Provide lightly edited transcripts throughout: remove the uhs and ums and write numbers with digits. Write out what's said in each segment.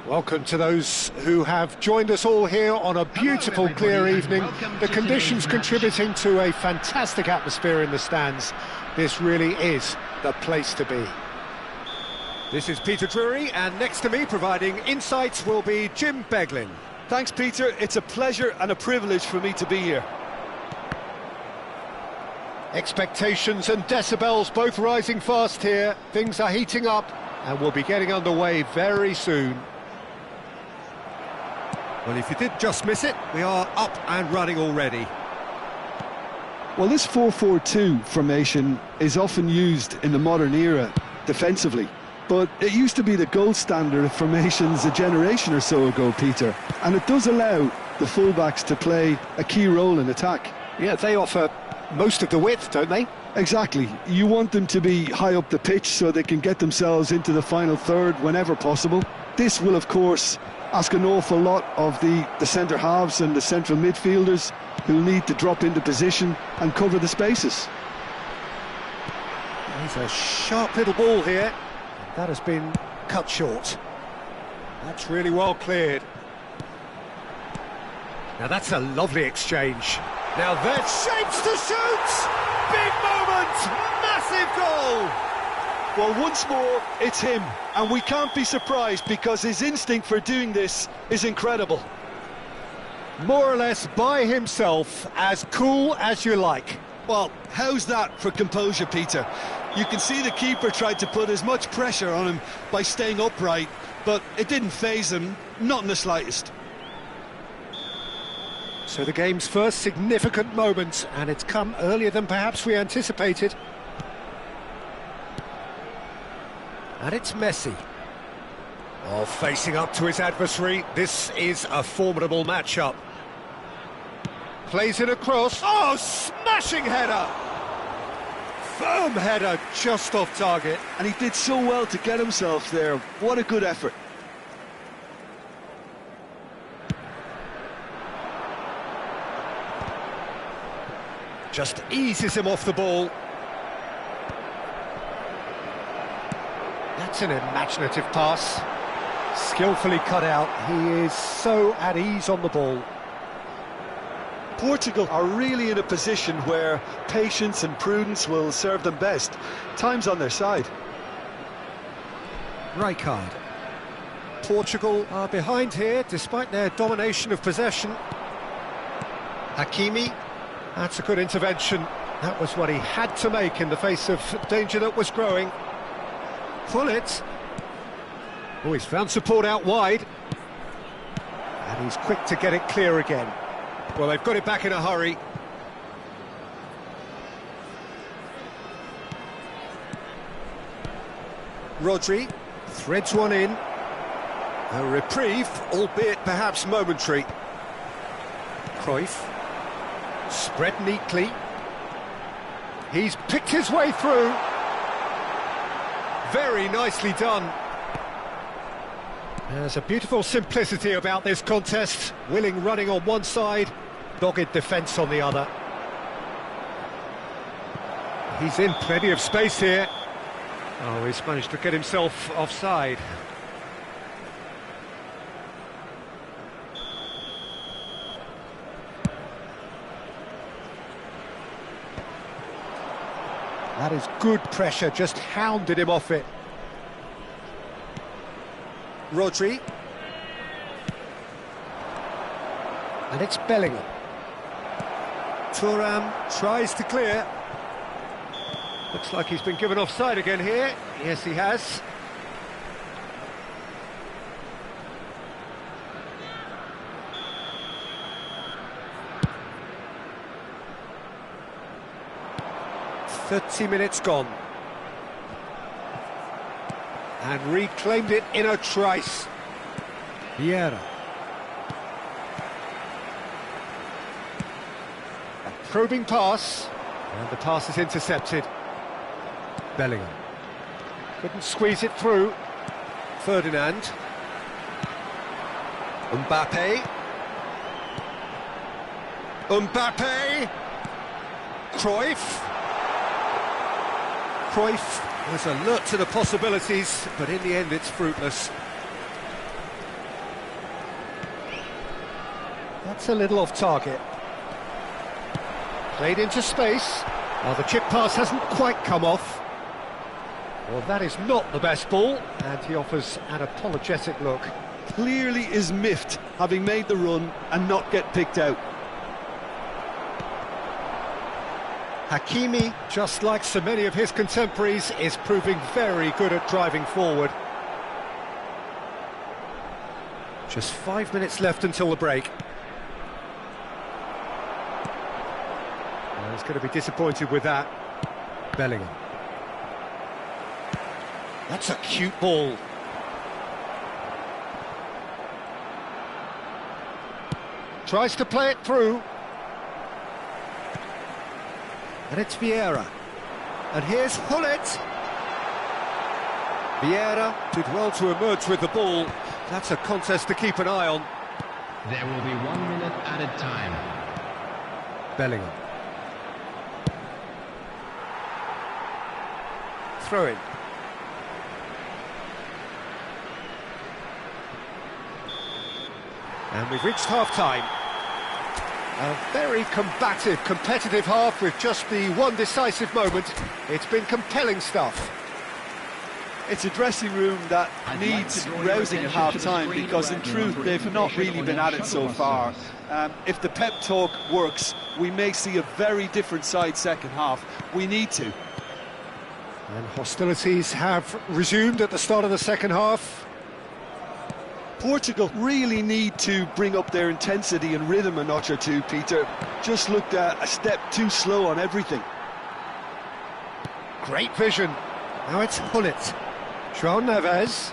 Welcome to those who have joined us all here on a beautiful, clear evening. The conditions contributing to a fantastic atmosphere in the stands. This really is the place to be. This is Peter Drury, and next to me, providing insights, will be Jim Beglin. Thanks, Peter. It's a pleasure and a privilege for me to be here. Expectations and decibels both rising fast here. Things are heating up, and we'll be getting underway very soon. Well, if you did just miss it, we are up and running already. Well, this 4-4-2 formation is often used in the modern era defensively, but it used to be the gold standard of formations a generation or so ago, Peter, and it does allow the fullbacks to play a key role in attack. Yeah, they offer most of the width, don't they? Exactly. You want them to be high up the pitch so they can get themselves into the final third whenever possible. This will, of course, ask an awful lot of the centre halves and the central midfielders, who'll need to drop into position and cover the spaces. He's a sharp little ball here. That has been cut short. That's really well cleared. Now that's a lovely exchange. Now there's shapes to shoot! Big moment! Massive goal! Well, once more, it's him, and we can't be surprised because his instinct for doing this is incredible. More or less by himself, as cool as you like. Well, how's that for composure, Peter? You can see the keeper tried to put as much pressure on him by staying upright, but it didn't faze him, not in the slightest. So the game's first significant moment, and it's come earlier than perhaps we anticipated. And it's Messi. Oh, facing up to his adversary, this is a formidable matchup. Plays it across. Oh, smashing header! Firm header, just off target. And he did so well to get himself there. What a good effort. Just eases him off the ball. That's an imaginative pass. Skillfully cut out. He is so at ease on the ball. Portugal are really in a position where patience and prudence will serve them best. Time's on their side. Rijkaard. Portugal are behind here, despite their domination of possession. Hakimi. That's a good intervention. That was what he had to make in the face of danger that was growing. Pull it. Oh, he's found support out wide. And he's quick to get it clear again. Well, they've got it back in a hurry. Rodri threads one in. A reprieve, albeit perhaps momentary. Cruyff. Spread neatly. He's picked his way through. Very nicely done. There's a beautiful simplicity about this contest. Willing running on one side, dogged defence on the other. He's in plenty of space here. Oh, he's managed to get himself offside. That is good pressure, just hounded him off it. Rodri. And it's Bellingham. Thuram tries to clear. Looks like he's been given offside again here. Yes, he has. "30 minutes gone." And reclaimed it in a trice. Vieira. A probing pass. And the pass is intercepted. Bellingham. Couldn't squeeze it through. Ferdinand. Mbappe. Mbappe. Cruyff. Cruyff was alert to the possibilities, but in the end it's fruitless. That's a little off target. Played into space. Well, the chip pass hasn't quite come off. Well, that is not the best ball, and he offers an apologetic look. Clearly is miffed, having made the run and not get picked out. Hakimi, just like so many of his contemporaries, is proving very good at driving forward. Just 5 minutes left until the break. Well, he's going to be disappointed with that. Bellingham. That's a cute ball. Tries to play it through. And it's Vieira. And here's Hullet. Vieira did well to emerge with the ball. That's a contest to keep an eye on. There will be 1 minute added time. Bellingham. Throw in. And we've reached half-time. A very combative, competitive half with just the one decisive moment. It's been compelling stuff. It's a dressing room that needs rousing at half-time because in truth they've not really been at it so far. If the pep talk works, we may see a very different side second half. We need to. And hostilities have resumed at the start of the second half. Portugal really need to bring up their intensity and rhythm a notch or two, Peter. Just looked a step too slow on everything. Great vision. Now it's Hullet. João Neves.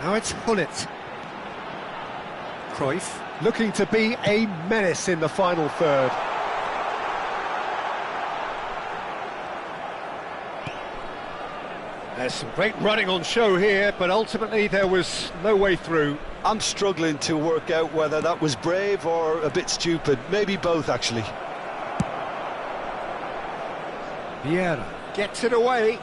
Now it's Hullet. Cruyff looking to be a menace in the final third. There's some great running on show here, but ultimately there was no way through. I'm struggling to work out whether that was brave or a bit stupid. Maybe both, actually. Vieira gets it away.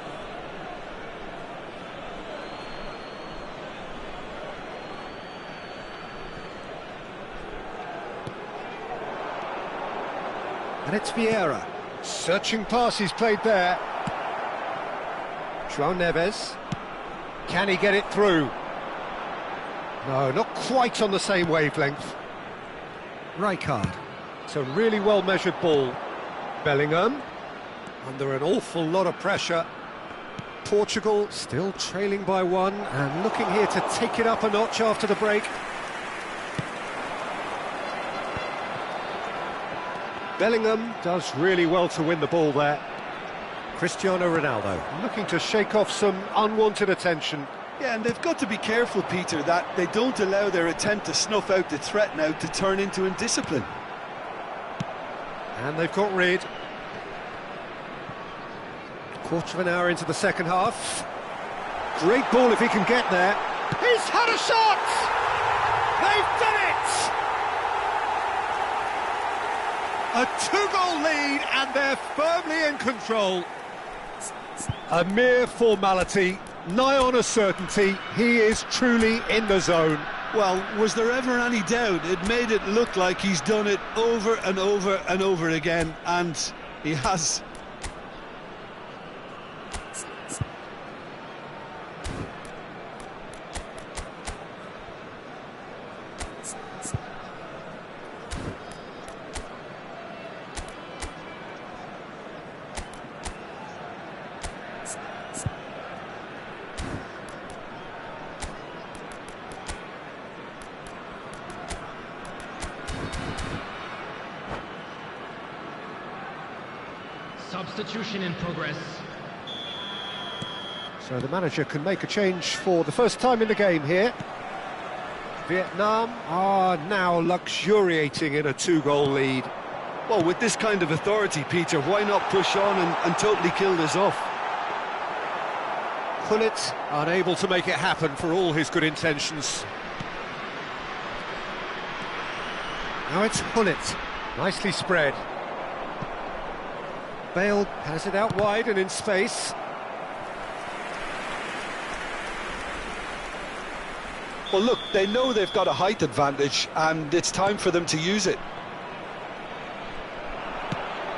And it's Vieira. Searching pass he's played there. João Neves. Can he get it through? No, not quite on the same wavelength. Rijkaard. It's a really well-measured ball. Bellingham. Under an awful lot of pressure. Portugal still trailing by one and looking here to take it up a notch after the break. Bellingham does really well to win the ball there. Cristiano Ronaldo looking to shake off some unwanted attention. Yeah, and they've got to be careful, Peter, that they don't allow their attempt to snuff out the threat now to turn into indiscipline. And they've got rid. Quarter of an hour into the second half. Great ball if he can get there. He's had a shot! They've done it! A two-goal lead and they're firmly in control. A mere formality, nigh on a certainty. He is truly in the zone. Well, was there ever any doubt? It made it look like he's done it over and over and over again, and he has. Substitution in progress. So the manager can make a change for the first time in the game here. Vietnam are now luxuriating in a two-goal lead. Well, with this kind of authority, Peter, why not push on and totally kill this off? Hullet unable to make it happen for all his good intentions. Now it's Hullet, nicely spread. Bale has it out wide and in space. Well, look, they know they've got a height advantage, and it's time for them to use it.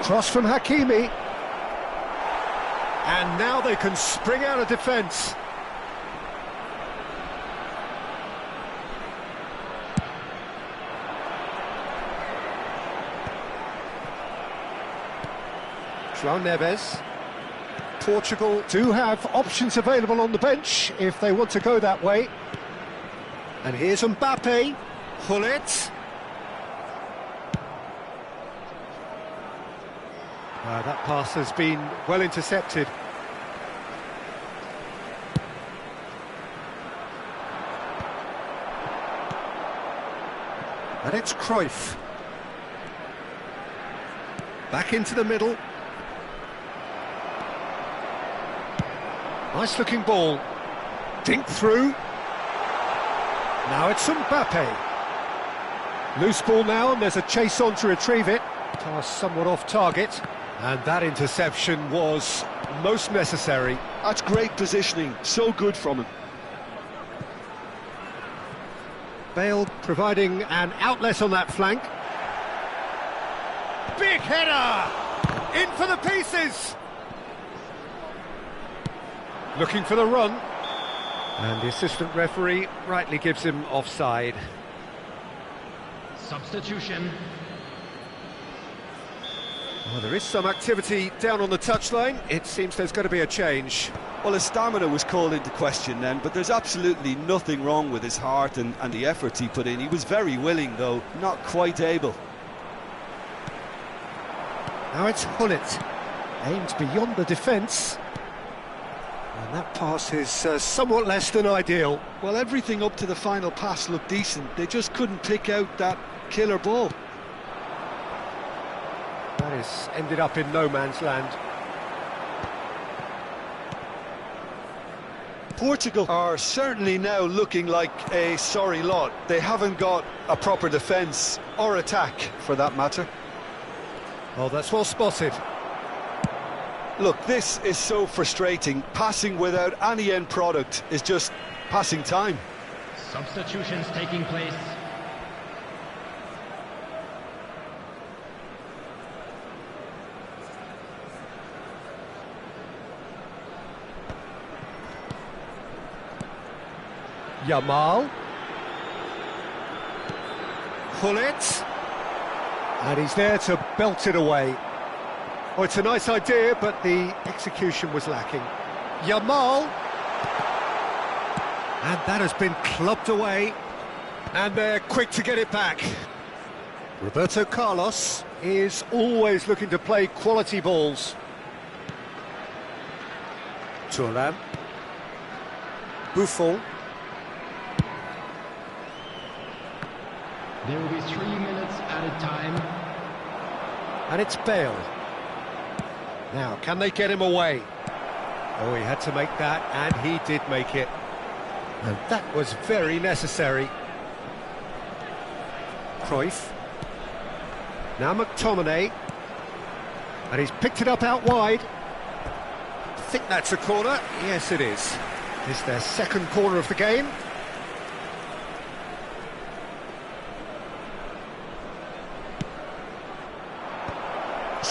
Cross from Hakimi. And now they can spring out of defence. João Neves. Portugal do have options available on the bench if they want to go that way. And here's Mbappe. Hullet. That pass has been well intercepted. And it's Cruyff. Back into the middle. Nice looking ball. Dink through. Now it's Mbappe. Loose ball now, and there's a chase on to retrieve it. Pass somewhat off target. And that interception was most necessary. That's great positioning, so good from him. Bale providing an outlet on that flank. Big header! In for the pieces! Looking for the run. And the assistant referee rightly gives him offside. Substitution. Well, there is some activity down on the touchline. It seems there's going to be a change. Well, his stamina was called into question then, but there's absolutely nothing wrong with his heart and the efforts he put in. He was very willing, though, not quite able. Now it's Hullet. Aimed beyond the defence. And that pass is somewhat less than ideal. Well, everything up to the final pass looked decent. They just couldn't pick out that killer ball. That has ended up in no man's land. Portugal are certainly now looking like a sorry lot. They haven't got a proper defence or attack, for that matter. Oh, that's well spotted. Look, this is so frustrating. Passing without any end product is just passing time. Substitutions taking place. Yamal. Hullet. And he's there to belt it away. Oh, it's a nice idea, but the execution was lacking. Yamal. And that has been clubbed away. And they're quick to get it back. Roberto Carlos is always looking to play quality balls. Hung Lam. Buffon. There will be 3 minutes added time. And it's Bale. Now, can they get him away? Oh, he had to make that, and he did make it. And that was very necessary. Cruyff. Now McTominay. And he's picked it up out wide. I think that's a corner. Yes, it is. It's their second corner of the game.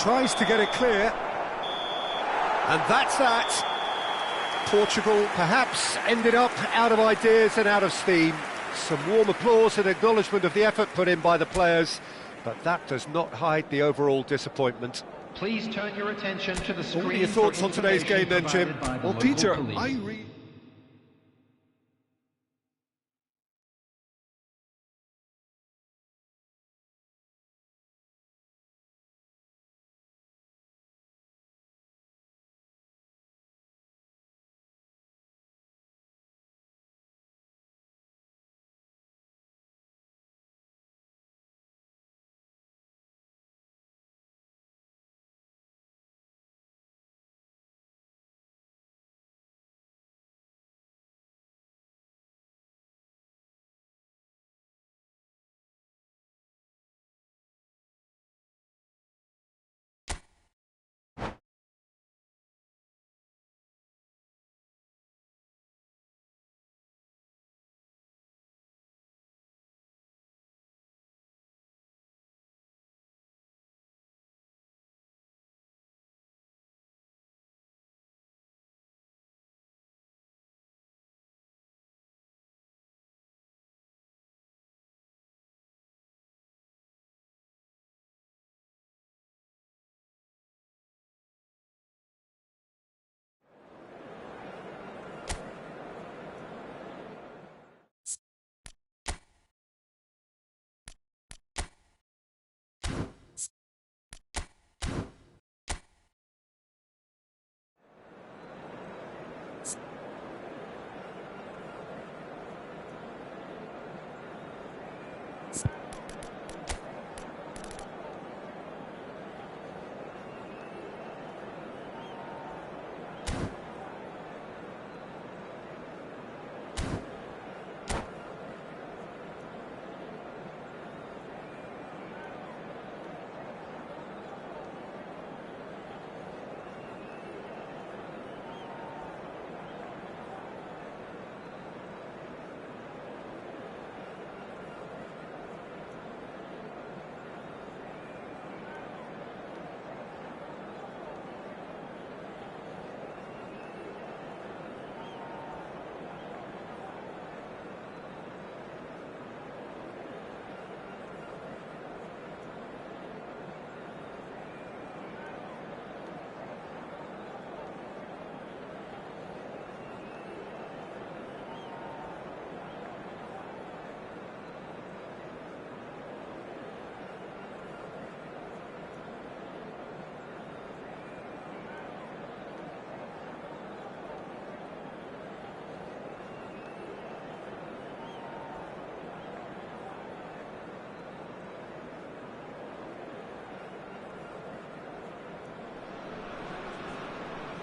Tries to get it clear. And that's that. Portugal perhaps ended up out of ideas and out of steam. Some warm applause and acknowledgement of the effort put in by the players, but that does not hide the overall disappointment. Please turn your attention to the screen. What are your thoughts on today's game then, Jim? Well, Peter, I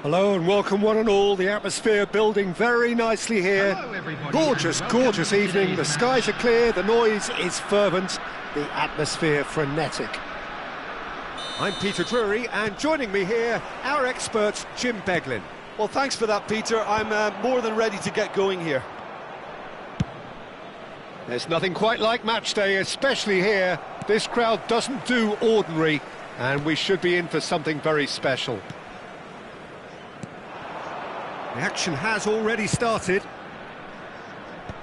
Hello and welcome one and all. The atmosphere building very nicely here. Hello, everybody, Gorgeous, and welcome gorgeous to evening. The today's skies are clear, the noise is fervent, the atmosphere frenetic. I'm Peter Drury, and joining me here, our expert, Jim Beglin. Well, thanks for that, Peter. I'm more than ready to get going here. There's nothing quite like match day, especially here. This crowd doesn't do ordinary, and we should be in for something very special. The action has already started.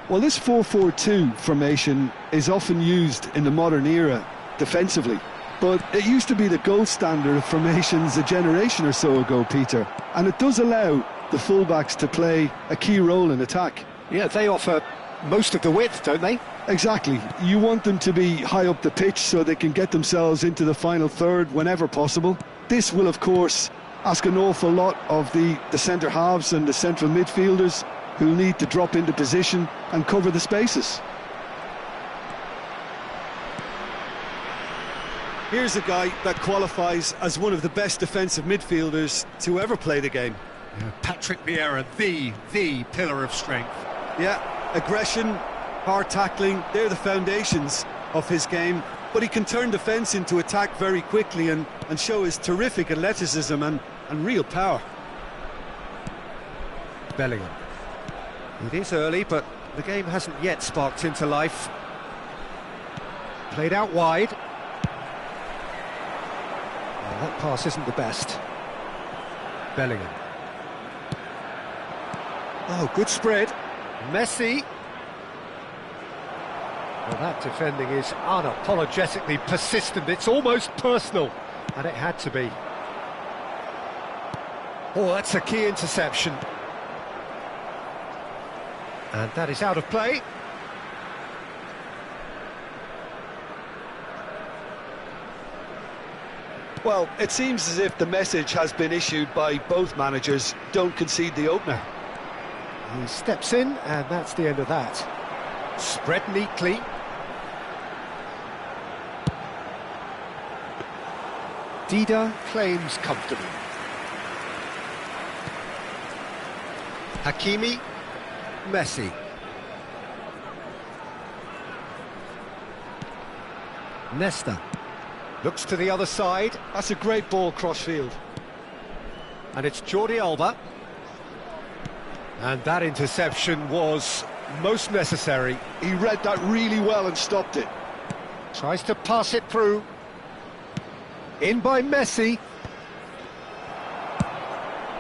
Well, this 4-4-2 formation is often used in the modern era defensively, but it used to be the gold standard of formations a generation or so ago, Peter, and it does allow the fullbacks to play a key role in attack. Yeah, they offer most of the width, don't they? Exactly. You want them to be high up the pitch so they can get themselves into the final third whenever possible. This will, of course, ask an awful lot of the centre halves and the central midfielders, who need to drop into position and cover the spaces. Here's a guy that qualifies as one of the best defensive midfielders to ever play the game. Patrick Vieira, the pillar of strength. Yeah, aggression, hard tackling, they're the foundations of his game, but he can turn defence into attack very quickly and show his terrific athleticism and real power. Bellingham. It is early, but the game hasn't yet sparked into life. Played out wide. Well, that pass isn't the best. Bellingham. Oh, good spread. Messi. Well, that defending is unapologetically persistent. It's almost personal, and it had to be. Oh, that's a key interception. And that is out of play. Well, it seems as if the message has been issued by both managers: don't concede the opener. He steps in, and that's the end of that. Spread neatly. Dida claims comfortably. Hakimi, Messi. Nesta looks to the other side. That's a great ball cross-field. And it's Jordi Alba. And that interception was most necessary. He read that really well and stopped it. Tries to pass it through. In by Messi.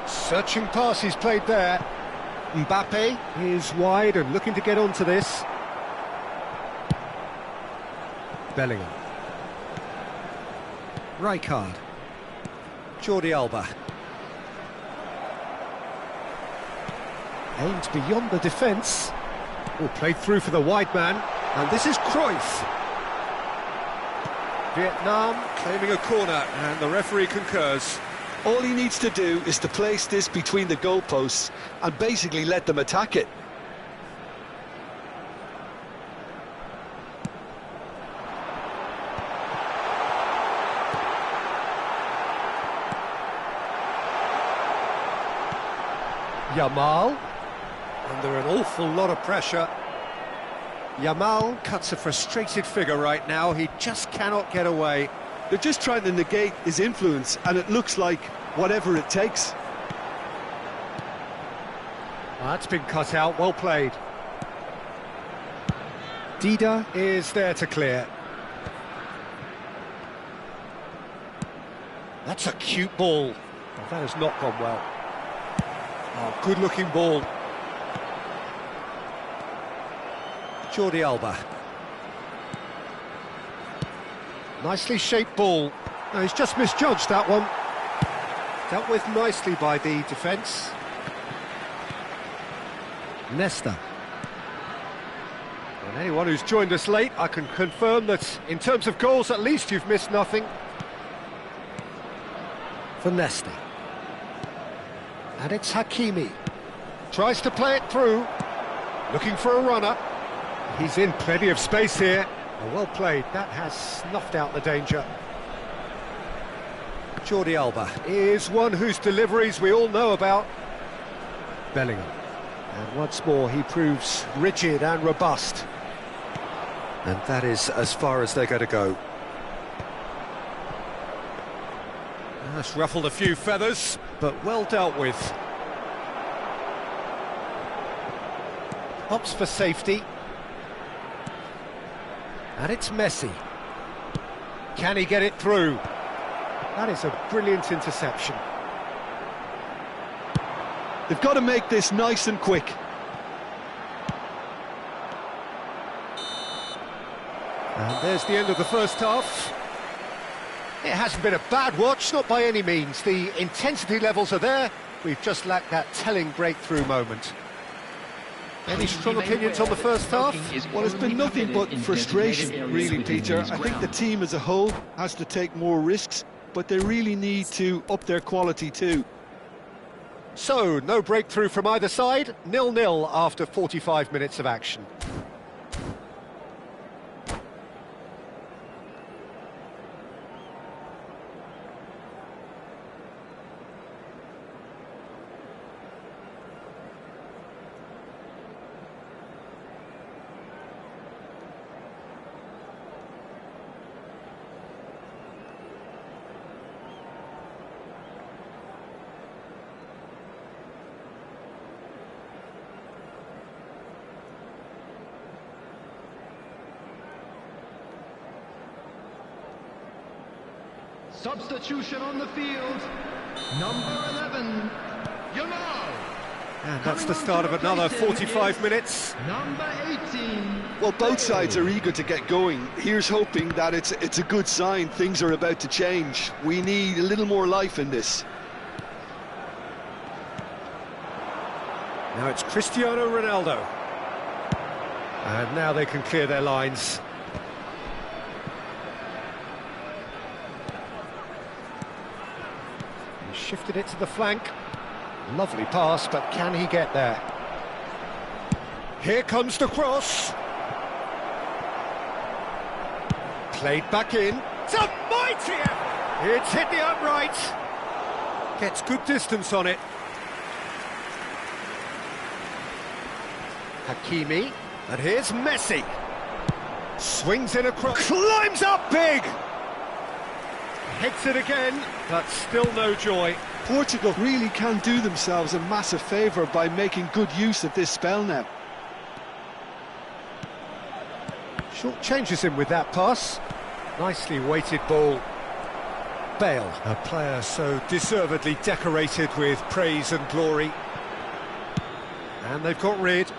Searching pass he's played there. Mbappe is wide and looking to get onto this. Bellingham. Rijkaard. Jordi Alba. Aimed beyond the defence. Oh, played through for the wide man. And this is Cruyff. Vietnam claiming a corner, and the referee concurs. All he needs to do is to place this between the goalposts and basically let them attack it. Yamal, under an awful lot of pressure. Yamal cuts a frustrated figure right now. He just cannot get away. They're just trying to negate his influence, and it looks like whatever it takes. That's been cut out, well played. Dida is there to clear. That's a cute ball. Oh, that has not gone well. Oh, good-looking ball. Jordi Alba. Nicely shaped ball. No, he's just misjudged that one. Dealt with nicely by the defence. Nesta. And anyone who's joined us late, I can confirm that in terms of goals, at least you've missed nothing. For Nesta. And it's Hakimi. Tries to play it through. Looking for a runner. He's in plenty of space here. Oh, well played. That has snuffed out the danger. Jordi Alba is one whose deliveries we all know about. Bellingham. And once more he proves rigid and robust. And that is as far as they're going to go. That's ruffled a few feathers, but well dealt with. Opts for safety. And it's Messi. Can he get it through? That is a brilliant interception. They've got to make this nice and quick. And there's the end of the first half. It hasn't been a bad watch, not by any means. The intensity levels are there. We've just lacked that telling breakthrough moment. Any strong opinions on the first half? Well, it's been nothing but frustration, really, Peter. I think the team as a whole has to take more risks, but they really need to up their quality too. So, no breakthrough from either side, 0-0 after 45 minutes of action. Substitution on the field. Number 11, Yamal. And that's the start of another 45 minutes. Number 18. Well, both sides are eager to get going. Here's hoping that it's a good sign. Things are about to change. We need a little more life in this. Now it's Cristiano Ronaldo. And now they can clear their lines. He shifted it to the flank. Lovely pass, but can he get there? Here comes the cross. Played back in. It's a mighty effort. It's hit the upright. Gets good distance on it. Hakimi. And here's Messi. Swings in across. Climbs up big. Hits it again, but still no joy. Portugal really can do themselves a massive favour by making good use of this spell now. Short changes him with that pass. Nicely weighted ball. Bale, a player so deservedly decorated with praise and glory. And they've got rid.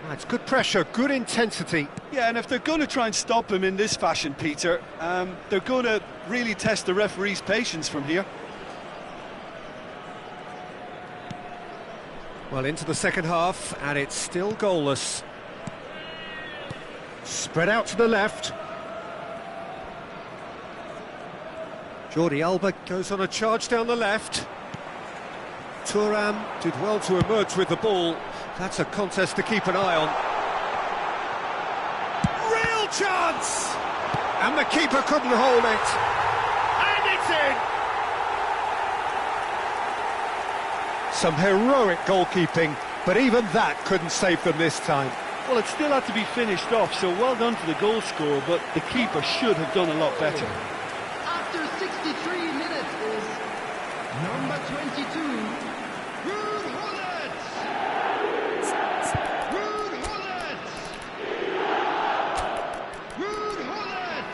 That's good pressure, good intensity. Yeah, and if they're going to try and stop him in this fashion, Peter, they're going to really test the referee's patience from here. Well, into the second half, and it's still goalless. Spread out to the left. Jordi Alba goes on a charge down the left. Thuram did well to emerge with the ball. That's a contest to keep an eye on. Real chance! And the keeper couldn't hold it. And it's in! Some heroic goalkeeping, but even that couldn't save them this time. Well, it still had to be finished off, so well done to the goal scorer, but the keeper should have done a lot better. After 63 minutes is number 22, Ruud Gullit. Ruud Gullit. Ruud Gullit.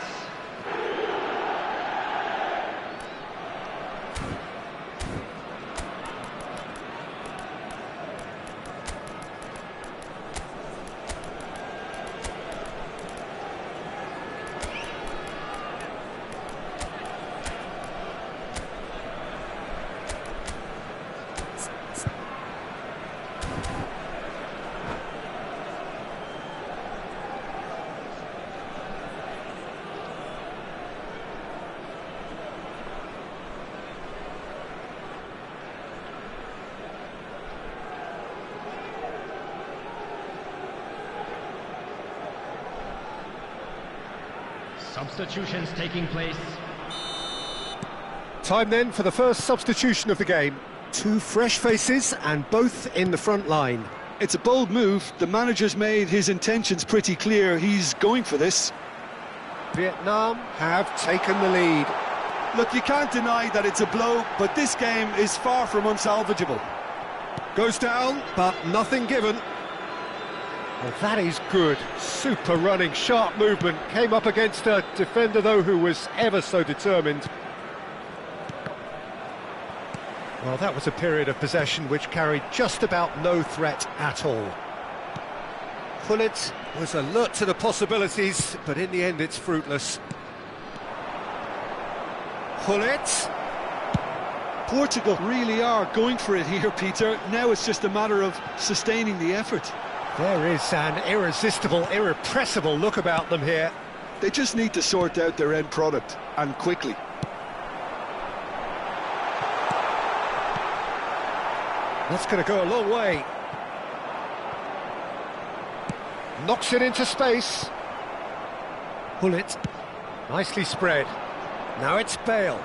Substitutions taking place. Time then for the first substitution of the game. Two fresh faces and both in the front line. It's a bold move. The manager's made his intentions pretty clear. He's going for this. Vietnam have taken the lead. Look, you can't deny that it's a blow, but this game is far from unsalvageable. Goes down, but nothing given. Well, that is good. Super running, sharp movement. Came up against a defender, though, who was ever so determined. Well, that was a period of possession which carried just about no threat at all. Gullit was alert to the possibilities, but in the end it's fruitless. Gullit. Portugal really are going for it here, Peter. Now it's just a matter of sustaining the effort. There is an irresistible, irrepressible look about them here. They just need to sort out their end product, and quickly. That's going to go a long way. Knocks it into space. Gullit. Nicely spread. Now it's Bale.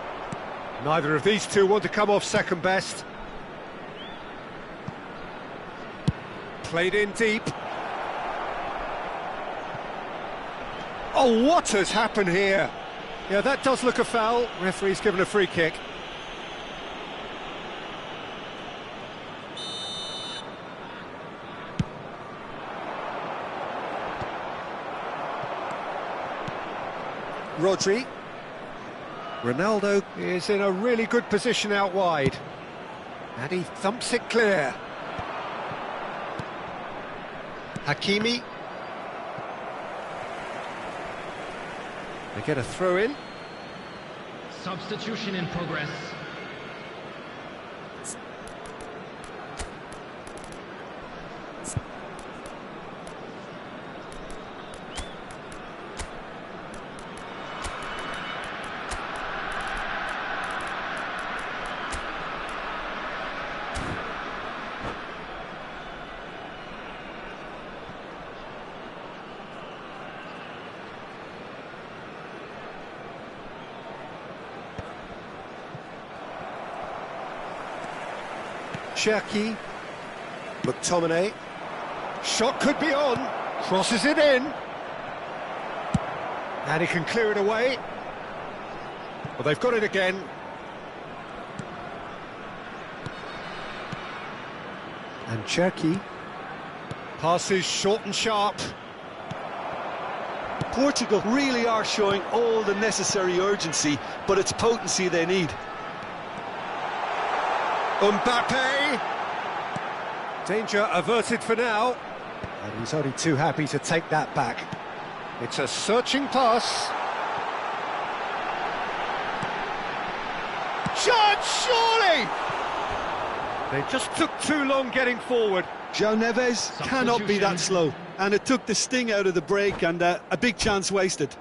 Neither of these two want to come off second best. Played in deep. Oh, what has happened here? Yeah, that does look a foul. Referee's given a free kick. Rodri. Ronaldo is in a really good position out wide. And he thumps it clear. Hakimi. They get a throw in. Substitution in progress. Cherki. McTominay. Shot could be on. Crosses it in. And he can clear it away. Well, they've got it again. And Cherki. Passes short and sharp. Portugal really are showing all the necessary urgency, but it's potency they need. Mbappe. Danger averted for now. And he's only too happy to take that back. It's a searching pass. Chance, surely! They just took too long getting forward. João Neves cannot be that slow. And it took the sting out of the break, and a big chance wasted.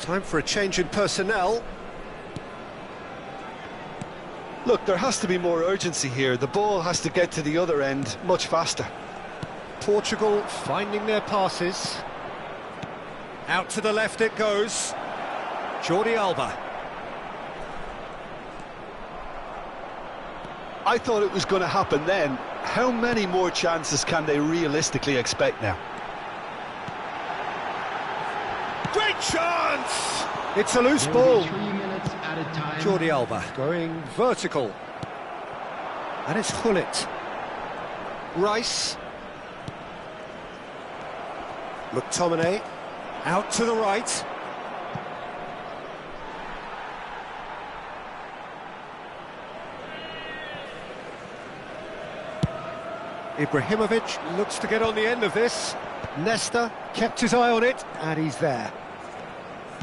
Time for a change in personnel. Look, there has to be more urgency here. The ball has to get to the other end much faster. Portugal finding their passes. Out to the left it goes. Jordi Alba. I thought it was going to happen then. How many more chances can they realistically expect now? Great chance! It's a loose ball. 3 minutes at a time. Jordi Alba going vertical. And it's Hullet. Rice. McTominay. Out to the right. Ibrahimovic looks to get on the end of this. Nesta kept his eye on it, and he's there.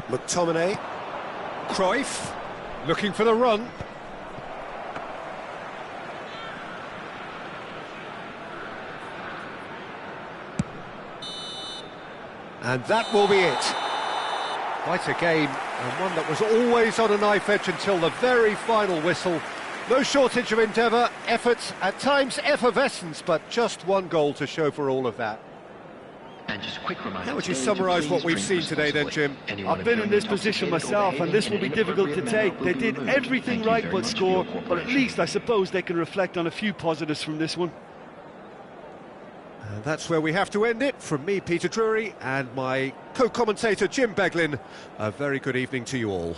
McTominay. Cruyff looking for the run. And that will be it. Quite a game, and one that was always on a knife edge until the very final whistle. No shortage of endeavour, effort, at times effervescence, but just one goal to show for all of that. And just a quick reminder, How would you summarise what we've seen today then, Jim? I've been in this position myself, and this will be difficult to take. They did everything right but score, but at least I suppose they can reflect on a few positives from this one. And that's where we have to end it. From me, Peter Drury, and my co-commentator, Jim Beglin, a very good evening to you all.